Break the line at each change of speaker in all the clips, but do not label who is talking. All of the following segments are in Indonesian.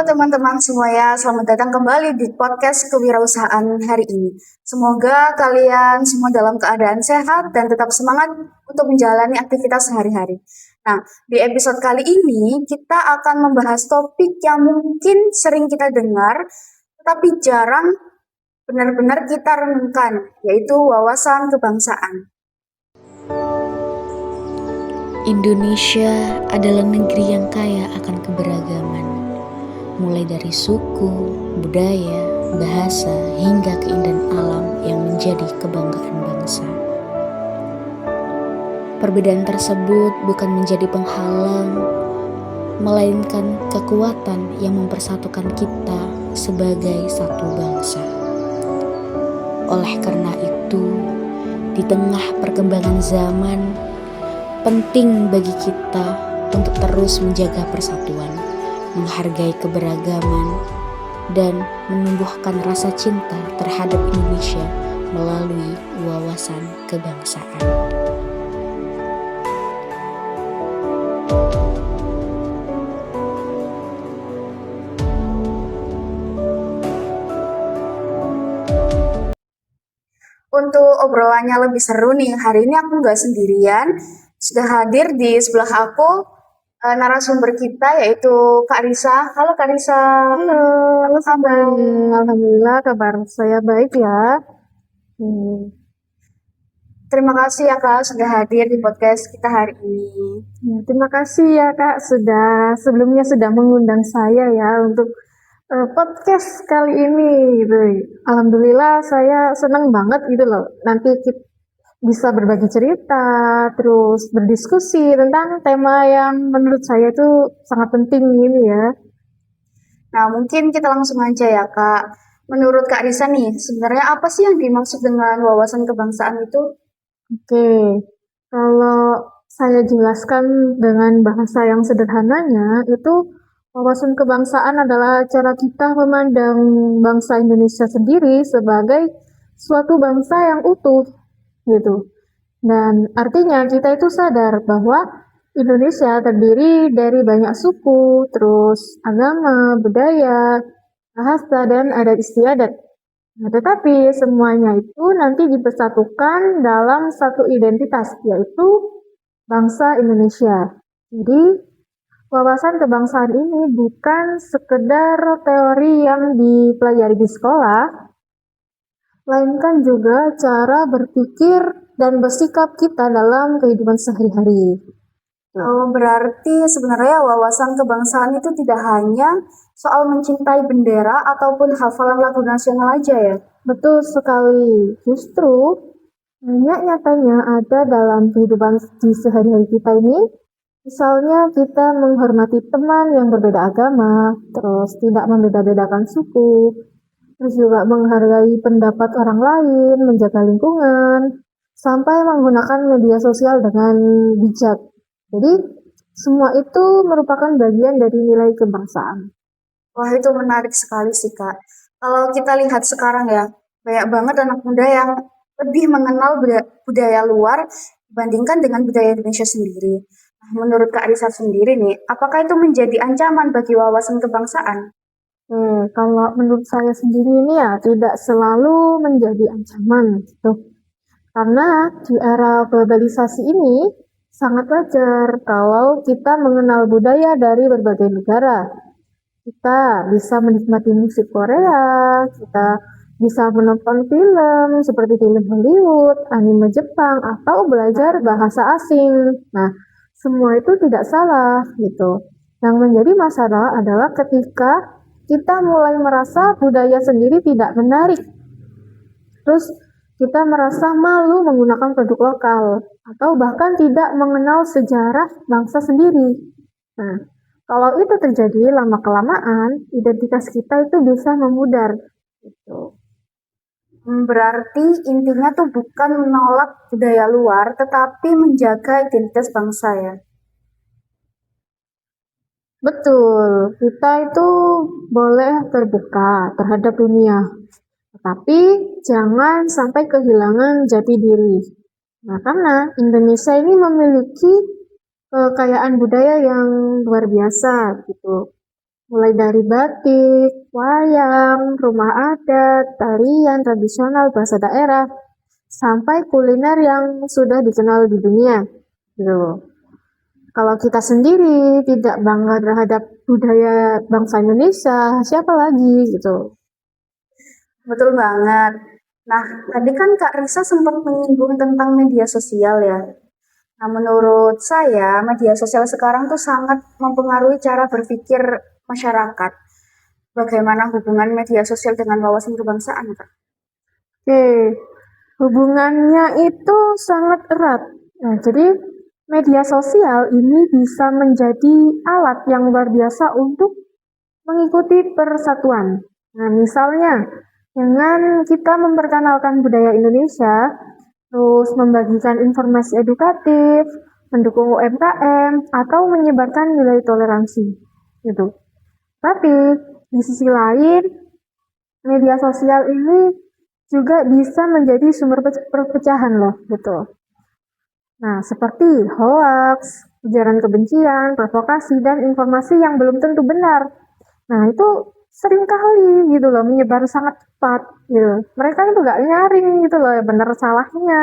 teman-teman semuanya, selamat datang kembali di podcast kewirausahaan hari ini. Semoga kalian semua dalam keadaan sehat dan tetap semangat untuk menjalani aktivitas sehari-hari. Nah, di episode kali ini kita akan membahas topik yang mungkin sering kita dengar, tetapi jarang benar-benar kita renungkan, yaitu wawasan kebangsaan.
Indonesia adalah negeri yang kaya akan keberagaman, mulai dari suku, budaya, bahasa, hingga keindahan alam yang menjadi kebanggaan bangsa. Perbedaan tersebut bukan menjadi penghalang, melainkan kekuatan yang mempersatukan kita sebagai satu bangsa. Oleh karena itu, di tengah perkembangan zaman, penting bagi kita untuk terus menjaga persatuan, menghargai keberagaman, dan menumbuhkan rasa cinta terhadap Indonesia melalui wawasan kebangsaan.
Untuk obrolannya lebih seru nih, hari ini aku nggak sendirian, sudah hadir di sebelah aku narasumber kita yaitu Kak Risa. Halo Kak Risa.
Halo,
Apa kabar?
Alhamdulillah kabar saya baik ya.
Terima kasih ya Kak sudah hadir di podcast kita hari ini.
Terima kasih ya Kak sebelumnya sudah mengundang saya ya untuk podcast kali ini gitu. Alhamdulillah saya senang banget gitu loh. Nanti kita bisa berbagi cerita, terus berdiskusi tentang tema yang menurut saya itu sangat penting ini ya.
Nah mungkin kita langsung aja ya Kak. Menurut Kak Risa nih, sebenarnya apa sih yang dimaksud dengan wawasan kebangsaan itu?
Oke, kalau saya jelaskan dengan bahasa yang sederhananya, itu wawasan kebangsaan adalah cara kita memandang bangsa Indonesia sendiri sebagai suatu bangsa yang utuh, gitu. Dan artinya kita itu sadar bahwa Indonesia terdiri dari banyak suku, terus agama, budaya, bahasa, dan adat istiadat. Nah, tetapi semuanya itu nanti dipersatukan dalam satu identitas, yaitu bangsa Indonesia. Jadi, wawasan kebangsaan ini bukan sekedar teori yang dipelajari di sekolah, melainkan juga cara berpikir dan bersikap kita dalam kehidupan sehari-hari.
Oh, berarti sebenarnya wawasan kebangsaan itu tidak hanya soal mencintai bendera ataupun hafalan lagu nasional aja ya?
Betul sekali. Justru banyak nyatanya ada dalam kehidupan di sehari-hari kita ini. Misalnya kita menghormati teman yang berbeda agama, terus tidak membeda-bedakan suku, terus juga menghargai pendapat orang lain, menjaga lingkungan, sampai menggunakan media sosial dengan bijak. Jadi, semua itu merupakan bagian dari nilai kebangsaan.
Wah, itu menarik sekali sih, Kak. Kalau kita lihat sekarang ya, banyak banget anak muda yang lebih mengenal budaya luar dibandingkan dengan budaya Indonesia sendiri. Nah, menurut Kak Risa sendiri nih, apakah itu menjadi ancaman bagi wawasan kebangsaan?
Kalau menurut saya sendiri ini ya tidak selalu menjadi ancaman gitu. Karena di era globalisasi ini sangat wajar kalau kita mengenal budaya dari berbagai negara. Kita bisa menikmati musik Korea, kita bisa menonton film seperti film Hollywood, anime Jepang, atau belajar bahasa asing. Nah, semua itu tidak salah gitu. Yang menjadi masalah adalah ketika kita mulai merasa budaya sendiri tidak menarik. Terus kita merasa malu menggunakan produk lokal atau bahkan tidak mengenal sejarah bangsa sendiri. Nah, kalau itu terjadi lama-kelamaan, identitas kita itu bisa memudar. Gitu.
Berarti intinya tuh bukan menolak budaya luar, tetapi menjaga identitas bangsa ya.
Betul, kita itu boleh terbuka terhadap dunia, tetapi jangan sampai kehilangan jati diri. Nah, karena Indonesia ini memiliki kekayaan budaya yang luar biasa gitu. mulai dari batik, wayang, rumah adat, tarian tradisional bahasa daerah, sampai kuliner yang sudah dikenal di dunia. Gitu. Kalau kita sendiri tidak bangga terhadap budaya bangsa Indonesia, siapa lagi gitu.
Betul banget. Nah, tadi kan Kak Risa sempat menyinggung tentang media sosial ya. Nah, menurut saya, media sosial sekarang tuh sangat mempengaruhi cara berpikir masyarakat. Bagaimana hubungan media sosial dengan wawasan kebangsaan, Kak?
Oke, hubungannya itu sangat erat. Nah, jadi media sosial ini bisa menjadi alat yang luar biasa untuk mengikuti persatuan. Nah, misalnya dengan kita memperkenalkan budaya Indonesia, terus membagikan informasi edukatif, mendukung UMKM, atau menyebarkan nilai toleransi. Gitu. Tapi di sisi lain, media sosial ini juga bisa menjadi sumber perpecahan loh, gitu. Nah, seperti hoax, ujaran kebencian, provokasi, dan informasi yang belum tentu benar. Nah, itu sering kali gitu loh, menyebar sangat cepat gitu. Mereka itu nggak nyaring gitu loh, benar salahnya.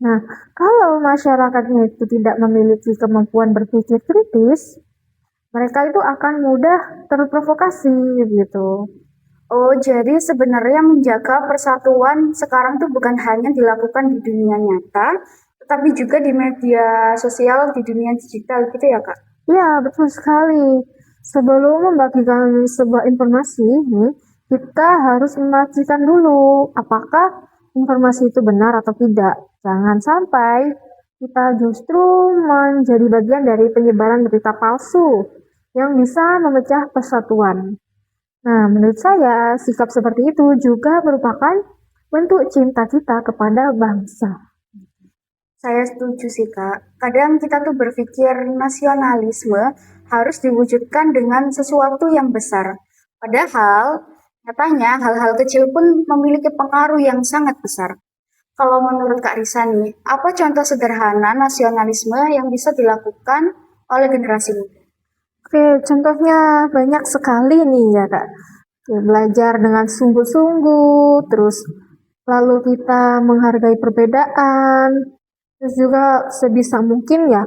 Nah, kalau masyarakatnya itu tidak memiliki kemampuan berpikir kritis, mereka itu akan mudah terprovokasi gitu.
Oh, jadi sebenarnya menjaga persatuan sekarang tuh bukan hanya dilakukan di dunia nyata, tetapi juga di media sosial, di dunia digital gitu ya, Kak?
Ya, betul sekali. Sebelum membagikan sebuah informasi, kita harus memastikan dulu apakah informasi itu benar atau tidak. Jangan sampai kita justru menjadi bagian dari penyebaran berita palsu yang bisa memecah persatuan. Nah, menurut saya, sikap seperti itu juga merupakan bentuk cinta kita kepada bangsa.
Saya setuju sih, Kak. Kadang kita tuh berpikir nasionalisme harus diwujudkan dengan sesuatu yang besar. Padahal, nyatanya hal-hal kecil pun memiliki pengaruh yang sangat besar. Kalau menurut Kak Risa nih, apa contoh sederhana nasionalisme yang bisa dilakukan oleh generasi muda?
Oke, contohnya banyak sekali nih ya Kak. Belajar dengan sungguh-sungguh, terus lalu kita menghargai perbedaan, terus juga sebisa mungkin ya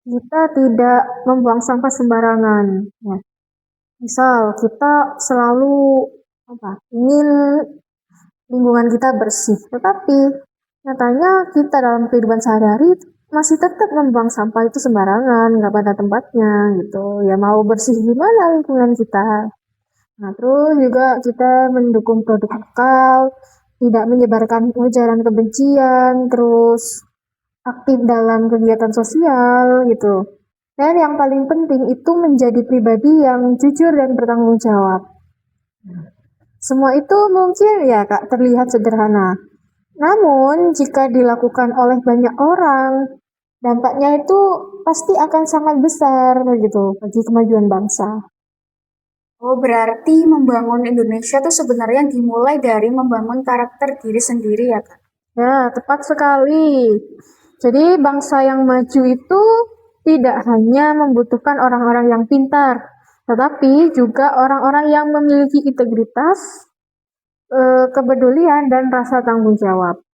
kita tidak membuang sampah sembarangan. Ya. Misal kita selalu ingin lingkungan kita bersih, tetapi nyatanya kita dalam kehidupan sehari-hari masih tetap membuang sampah itu sembarangan, nggak pada tempatnya gitu. Ya mau bersih gimana lingkungan kita? Nah, terus juga kita mendukung produk lokal, tidak menyebarkan ujaran kebencian, terus aktif dalam kegiatan sosial gitu. Dan yang paling penting itu menjadi pribadi yang jujur dan bertanggung jawab. Semua itu mungkin ya Kak terlihat sederhana. Namun jika dilakukan oleh banyak orang, dampaknya itu pasti akan sangat besar begitu bagi kemajuan bangsa.
Oh, berarti membangun Indonesia tuh sebenarnya dimulai dari membangun karakter diri sendiri ya, Kak?
Ya, tepat sekali. Jadi bangsa yang maju itu tidak hanya membutuhkan orang-orang yang pintar, tetapi juga orang-orang yang memiliki integritas, kepedulian, dan rasa tanggung jawab.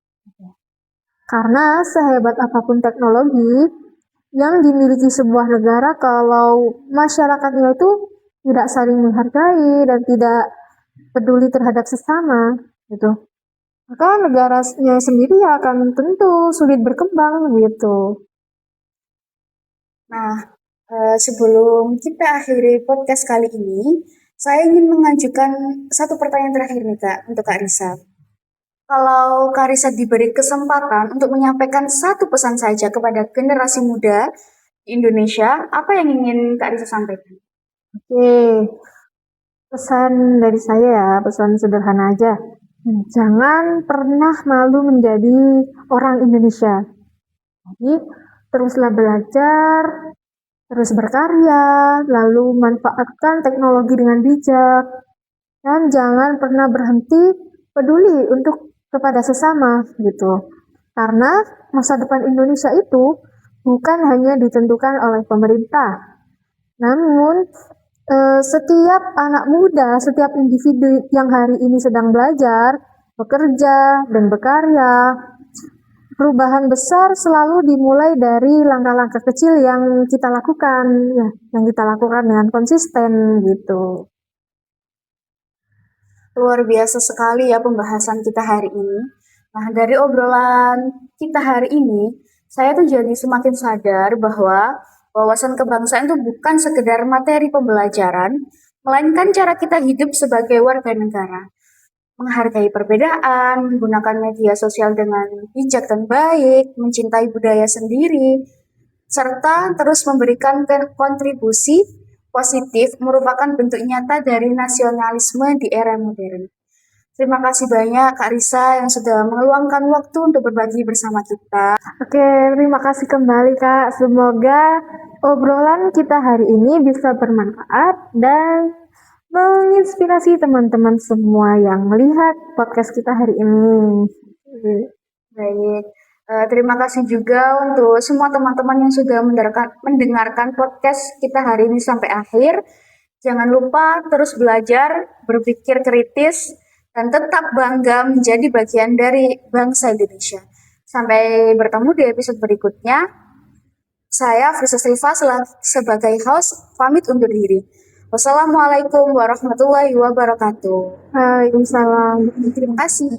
Karena sehebat apapun teknologi yang dimiliki sebuah negara, kalau masyarakatnya itu tidak saling menghargai dan tidak peduli terhadap sesama, gitu, maka negaranya sendiri akan tentu sulit berkembang gitu.
Nah, sebelum kita akhiri podcast kali ini, saya ingin mengajukan satu pertanyaan terakhir nih Kak, untuk Kak Risa. Kalau Kak Risa diberi kesempatan untuk menyampaikan satu pesan saja kepada generasi muda di Indonesia, apa yang ingin Kak Risa sampaikan?
Oke, pesan dari saya ya, pesan sederhana aja. Jangan pernah malu menjadi orang Indonesia. Jadi, teruslah belajar, terus berkarya, lalu manfaatkan teknologi dengan bijak, dan jangan pernah berhenti peduli untuk kepada sesama gitu. Karena masa depan Indonesia itu bukan hanya ditentukan oleh pemerintah, namun Setiap anak muda, setiap individu yang hari ini sedang belajar, bekerja, dan berkarya, perubahan besar selalu dimulai dari langkah-langkah kecil yang kita lakukan, ya, yang kita lakukan dengan konsisten gitu.
Luar biasa sekali ya pembahasan kita hari ini. Nah, dari obrolan kita hari ini, saya tuh jadi semakin sadar bahwa wawasan kebangsaan itu bukan sekedar materi pembelajaran, melainkan cara kita hidup sebagai warga negara. Menghargai perbedaan, menggunakan media sosial dengan bijak dan baik, mencintai budaya sendiri, serta terus memberikan kontribusi positif merupakan bentuk nyata dari nasionalisme di era modern. Terima kasih banyak Kak Risa yang sudah meluangkan waktu untuk berbagi bersama kita.
Oke, terima kasih kembali Kak. Semoga obrolan kita hari ini bisa bermanfaat dan menginspirasi teman-teman semua yang melihat podcast kita hari ini.
Baik, terima kasih juga untuk semua teman-teman yang sudah mendengarkan podcast kita hari ini sampai akhir. Jangan lupa terus belajar, berpikir kritis, dan tetap bangga menjadi bagian dari bangsa Indonesia. Sampai bertemu di episode berikutnya. Saya Frisa Silva sebagai host pamit undur diri. Wassalamualaikum warahmatullahi wabarakatuh.
Waalaikumsalam.
Terima kasih.